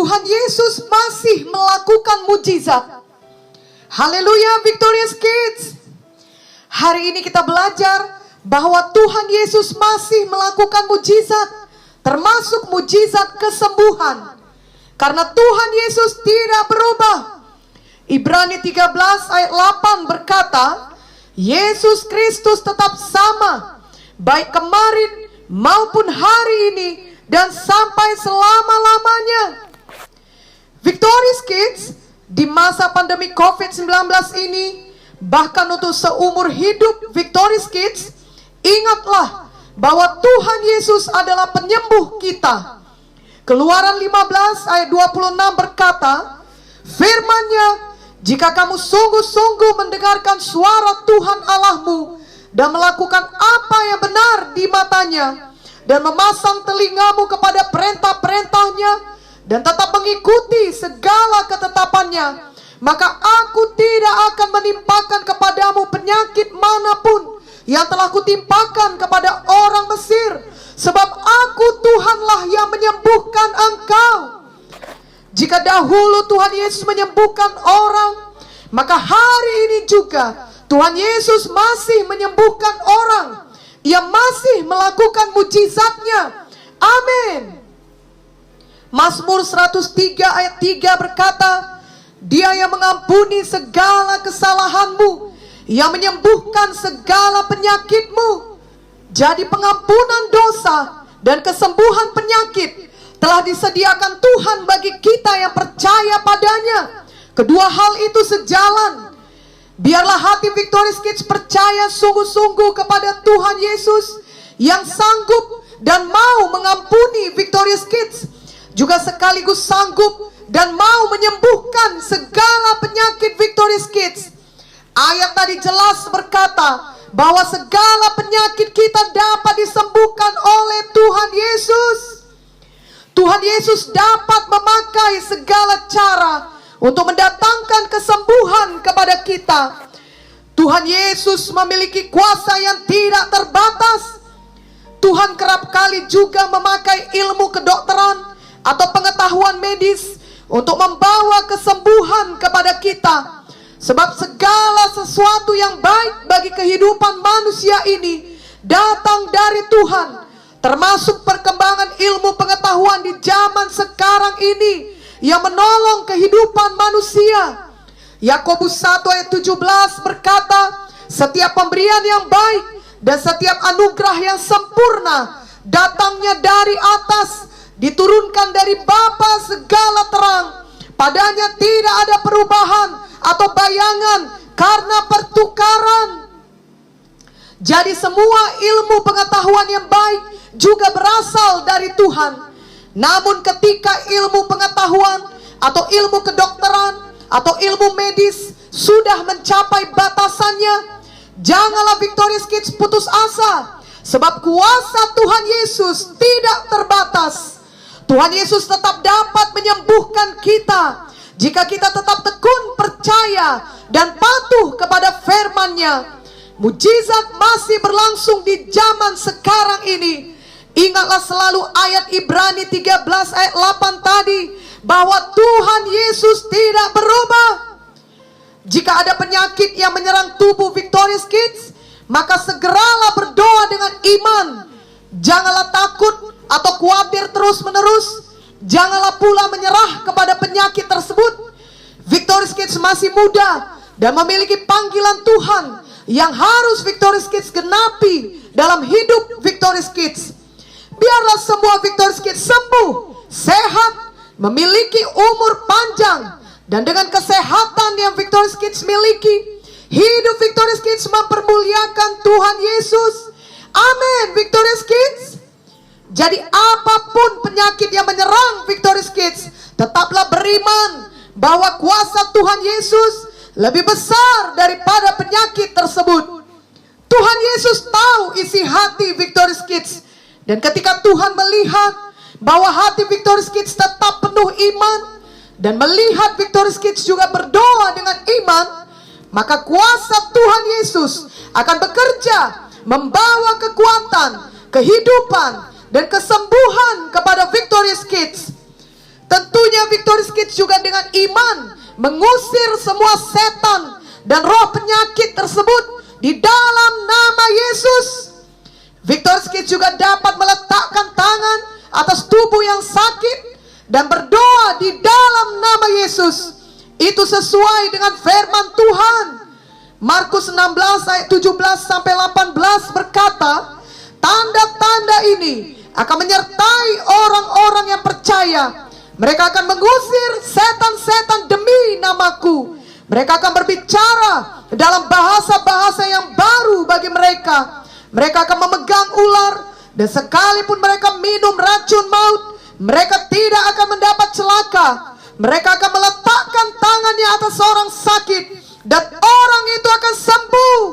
Tuhan Yesus masih melakukan mujizat. Haleluya, Victorious Kids. Hari ini kita belajar bahwa Tuhan Yesus masih melakukan mujizat, termasuk mujizat kesembuhan. Karena Tuhan Yesus tidak berubah. Ibrani 13 ayat 8 berkata, Yesus Kristus tetap sama, baik kemarin maupun hari ini dan sampai selama-lamanya. Victorious Kids, di masa pandemi COVID-19 ini, bahkan untuk seumur hidup Victorious Kids, ingatlah bahwa Tuhan Yesus adalah penyembuh kita. Keluaran 15 ayat 26 berkata, firman-Nya, jika kamu sungguh-sungguh mendengarkan suara Tuhan Allahmu dan melakukan apa yang benar di matanya, dan memasang telingamu kepada perintah-perintahnya, dan tetap mengikuti segala ketetapannya, maka aku tidak akan menimpakan kepadamu penyakit manapun yang telah kutimpakan kepada orang Mesir, sebab aku Tuhanlah yang menyembuhkan engkau. Jika dahulu Tuhan Yesus menyembuhkan orang, maka hari ini juga Tuhan Yesus masih menyembuhkan orang. Ia masih melakukan mujizatnya. Amin. Mazmur 103 ayat 3 berkata, Dia yang mengampuni segala kesalahanmu, yang menyembuhkan segala penyakitmu. Jadi pengampunan dosa dan kesembuhan penyakit telah disediakan Tuhan bagi kita yang percaya padanya. Kedua hal itu sejalan. Biarlah hati Victorious Kids percaya sungguh-sungguh kepada Tuhan Yesus yang sanggup dan mau mengampuni Victorious Kids, juga sekaligus sanggup dan mau menyembuhkan segala penyakit Victorious Kids. Ayat tadi jelas berkata bahwa segala penyakit kita dapat disembuhkan oleh Tuhan Yesus. Tuhan Yesus dapat memakai segala cara untuk mendatangkan kesembuhan kepada kita. Tuhan Yesus memiliki kuasa yang tidak terbatas. Tuhan kerap kali juga memakai ilmu kedokteran atau pengetahuan medis untuk membawa kesembuhan kepada kita. Sebab segala sesuatu yang baik bagi kehidupan manusia ini datang dari Tuhan, termasuk perkembangan ilmu pengetahuan di zaman sekarang ini yang menolong kehidupan manusia. Yakobus 1 ayat 17 berkata, setiap pemberian yang baik dan setiap anugerah yang sempurna datangnya dari atas, diturunkan dari Bapa segala terang. Padanya tidak ada perubahan atau bayangan karena pertukaran. Jadi semua ilmu pengetahuan yang baik juga berasal dari Tuhan. Namun ketika ilmu pengetahuan atau ilmu kedokteran atau ilmu medis sudah mencapai batasannya, janganlah Victorious Kids putus asa, sebab kuasa Tuhan Yesus tidak terbatas. Tuhan Yesus tetap dapat menyembuhkan kita jika kita tetap tekun percaya dan patuh kepada firman-Nya. Mujizat masih berlangsung di zaman sekarang ini. Ingatlah selalu ayat Ibrani 13 ayat 8 tadi, bahwa Tuhan Yesus tidak berubah. Jika ada penyakit yang menyerang tubuh Victorious Kids, maka segeralah berdoa dengan iman. Janganlah takut atau khawatir terus-menerus. Janganlah pula menyerah kepada penyakit tersebut. Victorious Kids masih muda dan memiliki panggilan Tuhan yang harus Victorious Kids genapi dalam hidup Victorious Kids. Biarlah semua Victorious Kids sembuh, sehat, memiliki umur panjang, dan dengan kesehatan yang Victorious Kids miliki, hidup Victorious Kids mempermuliakan Tuhan Yesus. Amin, Victorious Kids. Jadi apapun penyakit yang menyerang Victorious Kids, tetaplah beriman bahwa kuasa Tuhan Yesus lebih besar daripada penyakit tersebut. Tuhan Yesus tahu isi hati Victorious Kids. Dan ketika Tuhan melihat bahwa hati Victorious Kids tetap penuh iman, dan melihat Victorious Kids juga berdoa dengan iman, maka kuasa Tuhan Yesus akan bekerja membawa kekuatan, kehidupan, dan kesembuhan kepada Victorious Kids. Tentunya Victorious Kids juga dengan iman mengusir semua setan dan roh penyakit tersebut di dalam nama Yesus. Victorious Kids juga dapat meletakkan tangan atas tubuh yang sakit dan berdoa di dalam nama Yesus. Itu sesuai dengan firman Tuhan. Markus 16 ayat 17 sampai 18 berkata, tanda-tanda ini akan menyertai orang-orang yang percaya. Mereka akan mengusir setan-setan demi namaku. Mereka akan berbicara dalam bahasa-bahasa yang baru bagi mereka. Mereka akan memegang ular, dan sekalipun mereka minum racun maut, mereka tidak akan mendapat celaka. Mereka akan meletakkan tangannya atas orang sakit, dan orang itu akan sembuh.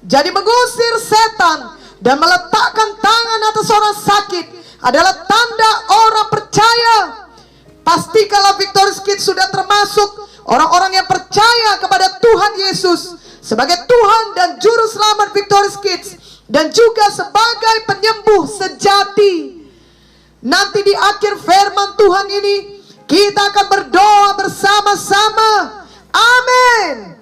Jadi mengusir setan dan meletakkan tangan atas orang sakit adalah tanda orang percaya. Pastikanlah Victorious Kids sudah termasuk orang-orang yang percaya kepada Tuhan Yesus sebagai Tuhan dan Juru Selamat Victorious Kids, dan juga sebagai penyembuh sejati. Nanti di akhir firman Tuhan ini kita akan berdoa bersama-sama. Amin.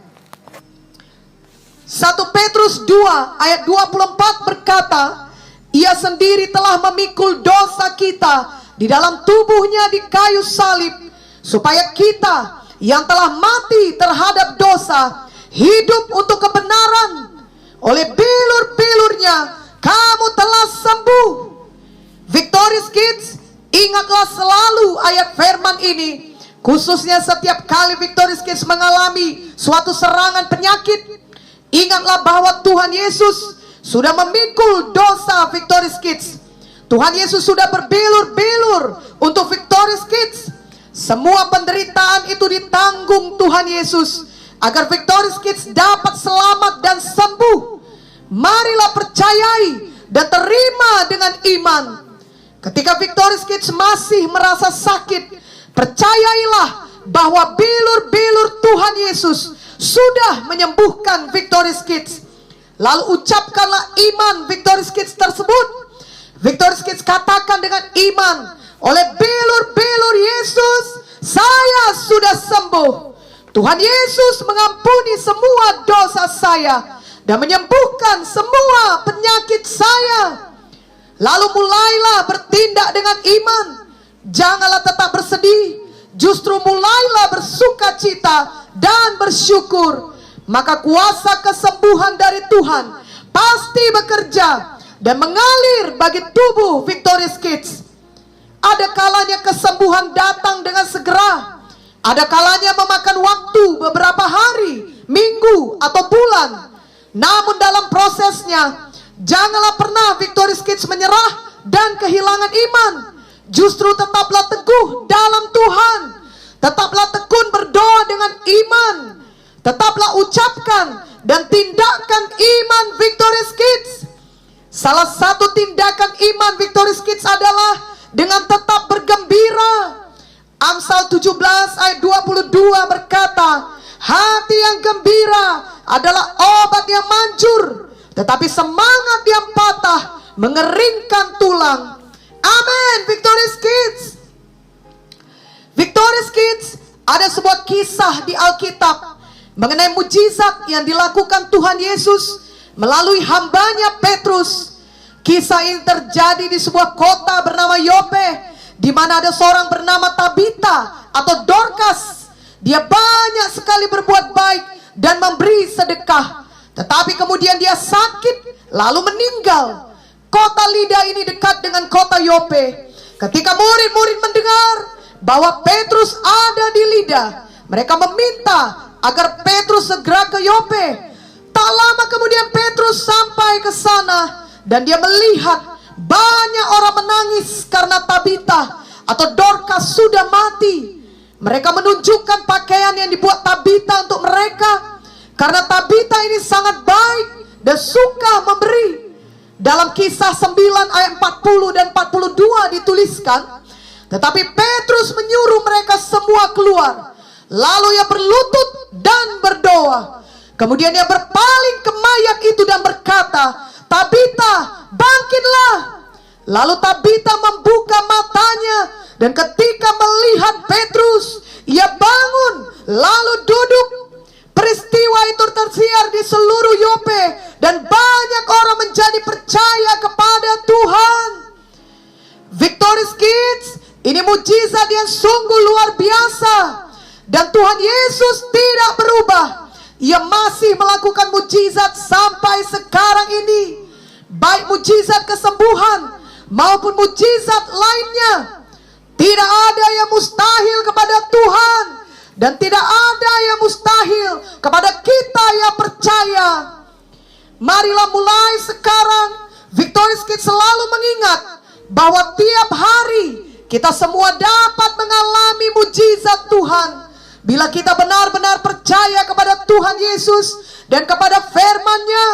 1 Petrus 2 ayat 24 berkata, Ia sendiri telah memikul dosa kita di dalam tubuhnya di kayu salib, supaya kita yang telah mati terhadap dosa hidup untuk kebenaran. Oleh bilur-bilurnya kamu telah sembuh. Victorious Kids, ingatlah selalu ayat firman ini, khususnya setiap kali Victorious Kids mengalami suatu serangan penyakit. Ingatlah bahwa Tuhan Yesus sudah memikul dosa Victorious Kids. Tuhan Yesus sudah berbilur-bilur untuk Victorious Kids. Semua penderitaan itu ditanggung Tuhan Yesus agar Victorious Kids dapat selamat dan sembuh. Marilah percayai dan terima dengan iman. Ketika Victorious Kids masih merasa sakit, percayailah bahwa bilur-bilur Tuhan Yesus sudah menyembuhkan Victorious Kids. Lalu ucapkanlah iman Victorious Kids tersebut. Victorious Kids katakan dengan iman, oleh bilur-bilur Yesus saya sudah sembuh. Tuhan Yesus mengampuni semua dosa saya dan menyembuhkan semua penyakit saya. Lalu mulailah bertindak dengan iman. Janganlah tetap bersedih, justru mulailah bersukacita dan bersyukur. Maka kuasa kesembuhan dari Tuhan pasti bekerja dan mengalir bagi tubuh Victorious Kids. Ada kalanya kesembuhan datang dengan segera. Ada kalanya memakan waktu beberapa hari, minggu, atau bulan. Namun dalam prosesnya, janganlah pernah Victorious Kids menyerah dan kehilangan iman. Justru tetaplah teguh dalam Tuhan. Tetaplah tekun berdoa dengan iman. Tetaplah ucapkan dan tindakan iman Victorious Kids. Salah satu tindakan iman Victorious Kids adalah dengan tetap bergembira. Amsal 17 ayat 22 berkata, hati yang gembira adalah obat yang manjur, tetapi semangat yang patah mengeringkan tulang. Amin. Victorious Kids. Victorious Kids, ada sebuah kisah di Alkitab mengenai mujizat yang dilakukan Tuhan Yesus melalui hambanya Petrus. Kisah ini terjadi di sebuah kota bernama Yope, di mana ada seorang bernama Tabita atau Dorcas. Dia banyak sekali berbuat baik dan memberi sedekah, tetapi kemudian dia sakit lalu meninggal. Kota Lida ini dekat dengan kota Yope. Ketika murid-murid mendengar bahwa Petrus ada di Lida, mereka meminta agar Petrus segera ke Yope. Tak lama kemudian Petrus sampai ke sana, dan dia melihat banyak orang menangis karena Tabita atau Dorcas sudah mati. Mereka menunjukkan pakaian yang dibuat Tabita untuk mereka, karena Tabita ini sangat baik dan suka memberi. Dalam Kisah 9 ayat 40 dan 42 dituliskan, tetapi Petrus menyuruh mereka semua keluar. Lalu ia berlutut dan berdoa. Kemudian ia berpaling ke mayat itu dan berkata, Tabita, bangkitlah. Lalu Tabita membuka matanya Dan ketika melihat Petrus, ia bangun lalu duduk. Peristiwa itu tersiar di seluruh Yope dan banyak orang menjadi percaya kepada Tuhan. Victorious Kids, ini mujizat yang sungguh luar biasa. Dan Tuhan Yesus tidak berubah. Ia masih melakukan mujizat sampai sekarang ini. Baik mujizat kesembuhan maupun mujizat lainnya. Tidak ada yang mustahil kepada Tuhan. Dan tidak ada yang mustahil kepada kita yang percaya. Marilah mulai sekarang Victorious Kids selalu mengingat bahwa tiap hari kita semua dapat mengalami mujizat Tuhan. Bila kita benar-benar percaya kepada Tuhan Yesus dan kepada firman-Nya.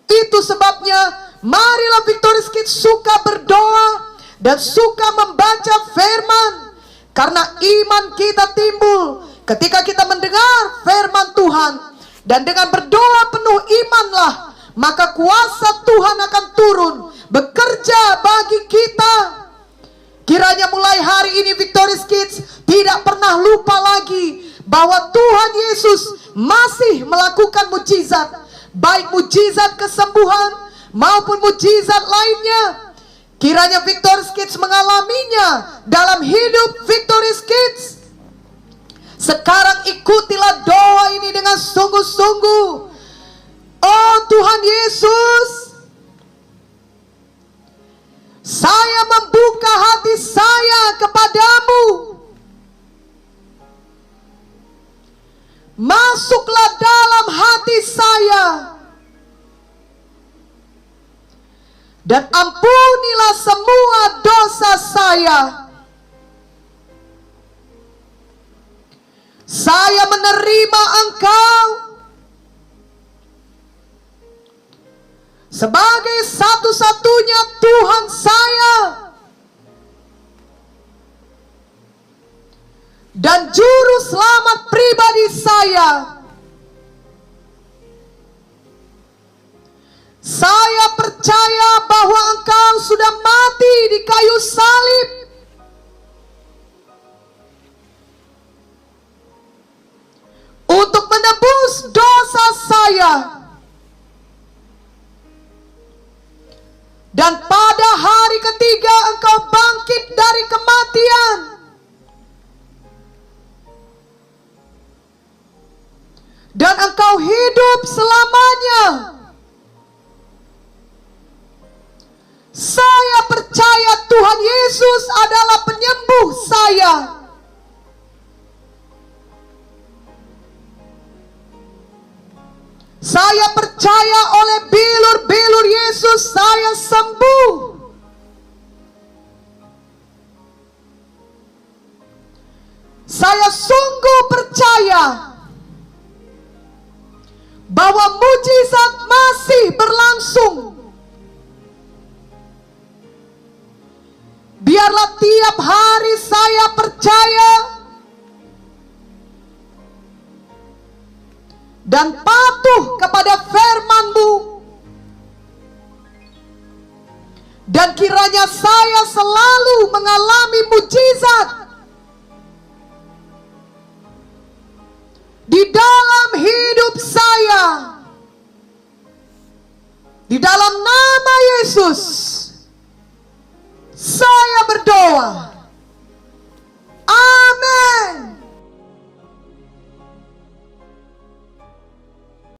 Itu sebabnya marilah Victorious Kids suka berdoa dan suka membaca firman. Karena iman kita timbul ketika kita mendengar firman Tuhan. Dan dengan berdoa penuh imanlah, maka kuasa Tuhan akan turun bekerja bagi kita. Kiranya mulai hari ini Victorious Kids tidak pernah lupa lagi bahwa Tuhan Yesus masih melakukan mujizat. Baik mujizat kesembuhan maupun mujizat lainnya. Kiranya Victorious Kids mengalaminya dalam hidup Victorious Kids. Sekarang ikutilah doa ini dengan sungguh-sungguh. Oh Tuhan Yesus, saya membuka hati saya kepadamu. Masuklah dalam hati saya. Dan ampunilah semua dosa saya. Saya menerima Engkau sebagai satu-satunya Tuhan saya dan juru selamat pribadi saya. Saya percaya bahwa Engkau sudah mati di kayu salib untuk menebus dosa saya. Dan pada hari ketiga Engkau bangkit dari kematian. Dan Engkau hidup selamanya. Saya percaya Tuhan Yesus adalah penyembuh saya. Saya percaya oleh bilur-bilur Yesus saya sembuh. Saya sungguh percaya bahwa mujizat masih berlangsung. Biarlah tiap hari saya percaya dan patuh kepada firman-Mu. Dan kiranya saya selalu mengalami mujizat di dalam hidup saya. Di dalam nama Yesus.